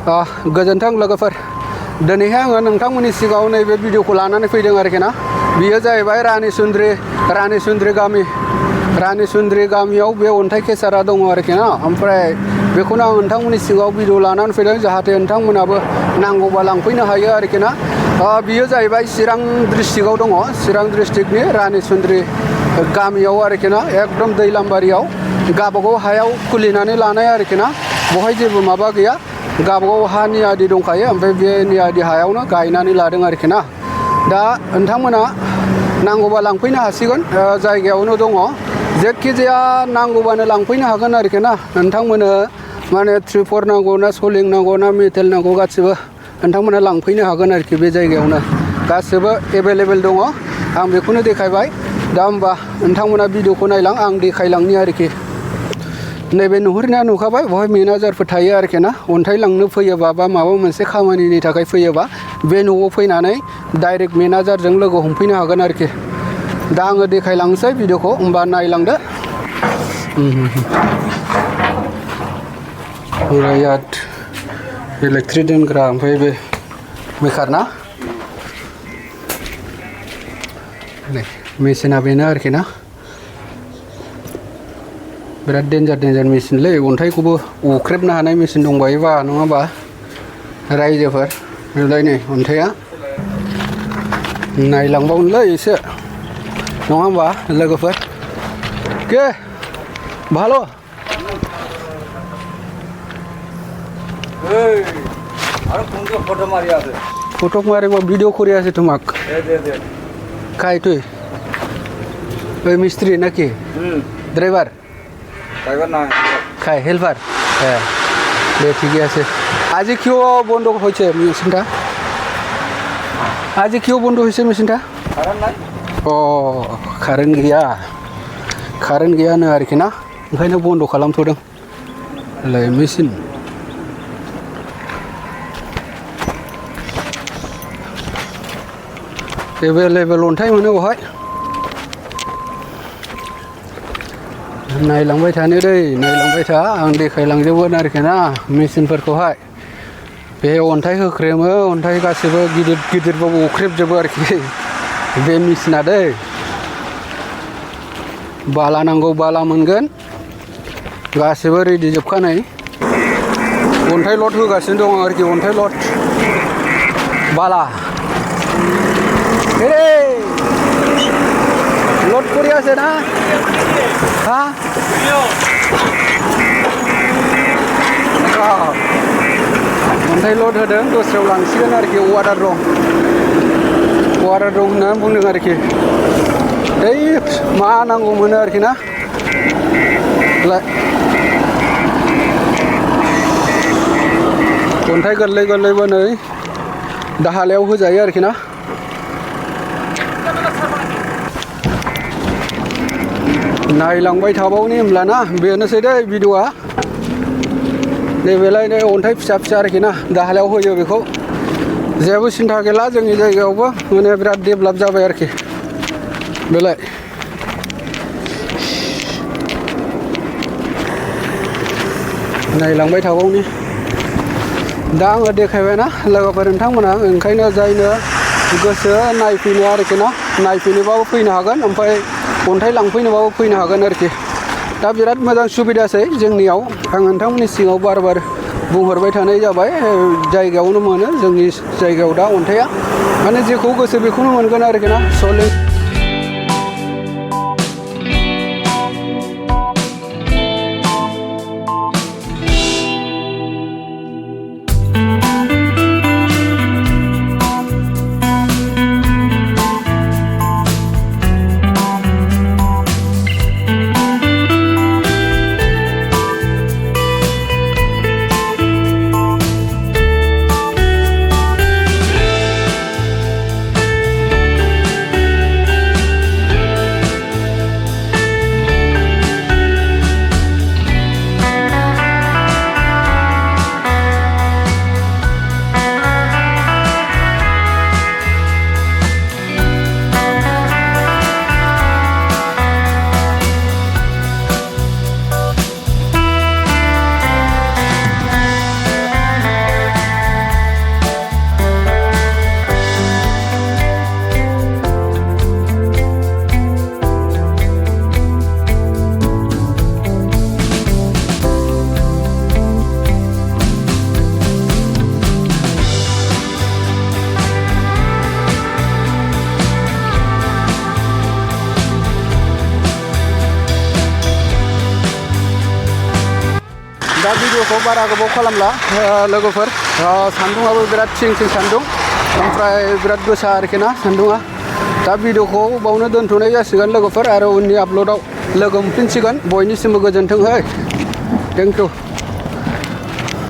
गोजोन्थों लोगोफोर दिनैहाय आङो नोंथांमोननि सिगाङाव नैबे भिडिअखौ लानानै फैदों आरोखि ना बियो जाहैबाय रानि सुन्द्रि गामियाव बे अन्थाइ केसारा दङ आरोखि ना ओमफ्राय बेखौनो आं नोंथांमोननि सिगाङाव भिडिअ लानानै फैदों जाहाथे नोंथांमोनाबो नांगौबा लांफैनो हायो आरोखि ना बियो जाहैबाय चिरां डिस्ट्रिक्टआव दङ चिरां डिस्ट्रिक्टनि रानि सुन्द्रि गामियाव आरोखि ना एकदम दैलामबारियाव गावबागाव हायाव खुलिनानै लानाय आरोखि ना बहाय जेबो माबा गैया गावबागाव हा नियादि दंखायो ओमफ्राय बे नियादि हायावनो गायनानै लादों आरोखि ना दा नोंथांमोना नांगौबा लांफैनो हासिगोन जायगायावनो दङ जेखिजाया नांगौबानो लांफैनो हागोन आरोखि ना नोंथांमोनो माने ट्रिपर नांगौ ना सलिं नांगौ ना मेटेल नांगौ गासिबो नोंथांमोना लांफैनो हागोन आरोखि बे जायगायावनो गासिबो एभेलेबेल दङ आं बेखौनो देखायबाय दा होमबा नोंथांमोना भिडिअखौ नायलां आं देखायलांनि आरोखि नैबे नुहुरनाया नुखाबाय बहाय मेनेजारफोर थायो आरोखि ना अन्थाइ लांनो फैयोबा बा माबा मोनसे खामानिनि थाखाय फैयोबा बे न'आव फैनानै डाइरेक्ट मेनेजारजों लोगो हमफैनो हागोन आरोखि दा आङो देखायलांसै भिडिअखौ होमबा नायलांदो बिराद इलेक्ट्रिक दोनग्रा ओमफ्राय बे मेकार ना नै मेसिना बेनो आरोखि ना बिराद डेन्जार मेसिनलै अन्थाइखौबो अख्रेबनो हानाय मेसिन दंबायोबा नङाबा रायजोफोर नुलाय नै अन्थाइआ नायलांबावनोलै एसे नङा होमबा लोगोफोर के ভালো এই আর কোনটা ফটো মারি আছে ফটো মারি ভিডিও করে আছে তোমাক দে খাই তুই ওই মিস্ত্রি নাকি ড্রাইভার না খাই হেল্পার হ্যাঁ দে ঠিকই আছে আজি কিয় বন্ধ হয়েছে মেশিনটা আজি কিয় বন্ধ হয়েছে মেশিনটা কারণ নাই अ कारेन्ट गैयानो आरोखि ना ओंखायनो बन्द खालामथ'दों मेसिन एभेलेबेल अन्थाइ मोनो बहाय नायलांबाय थानो दै नायलांबाय था आं देखायलांजोबगोन आरोखि ना मेसिनफोरखौहाय बे अन्थाइ होख्रेमो अन्थाइ गासिबो गिदिरबाबो अख्रेबजोबो आरोखि बे मेसिना दै बाला नांगौ बाला मोनगोन गासिबो रेडि जोबखानाय अन्थाइ लड होगासिनो दं आरोखि अन्थाइ लड बाला लड করে আছে না হ্যাঁ अन्थाइ लड होदों दस्रायाव लांसिगोन आरोखि वाडार दं होनना बुंदों आरोखि ओइ मा नांगौ मोनो आरोखि ना अन्थाइ गोरलैबो नै दाहालायाव होजायो आरोखि ना नायलांबाय थाबावनि होमब्लाना बेनोसै दै भिडिअआ नैबेलाय नै अन्थाइ फिसा आरोखि ना दाहालायाव होयो बेखौ जेबो सिन्था गैला जोंनि जायगायावबो माने बिराद डेभेलप जाबाय आरोखि बेलाय नायलांबाय थाबावनि दा आङो देखायबायना लोगोफोर नोंथांमोना ओंखायनो जायनो गोसो नायफैनो आरोखि ना नायफैनोबाबो फैनो हागोन ओमफ्राय अन्थाइ लांफैनोबाबो फैनो हागोन आरोखि दा बिराद मोजां सुबिदासै जोंनियाव आं नोंथांमोननि सिगाङाव बार बुंहरबाय थानाय जाबाय जायगायावनो मोनो जोंनि जायगायाव दा अन्थाइआ माने जेखौ गोसो बेखौनो मोनगोन आरोखि ना सलिं दा भिडिअखौ बारा गोबाव खालामला लोगोफोर सान्दुङाबो बिराद थिं थिं सान्दुं ओमफ्राय बिराद गोसा आरोखि ना सान्दुङा दा भिडिअखौ बावनो दोनथ'नाय जासिगोन लोगोफोर आरो उननि आपल'डआव लोगो मोनफिनसिगोन बयनिसिमबो गोजोन्थों थेंक इउ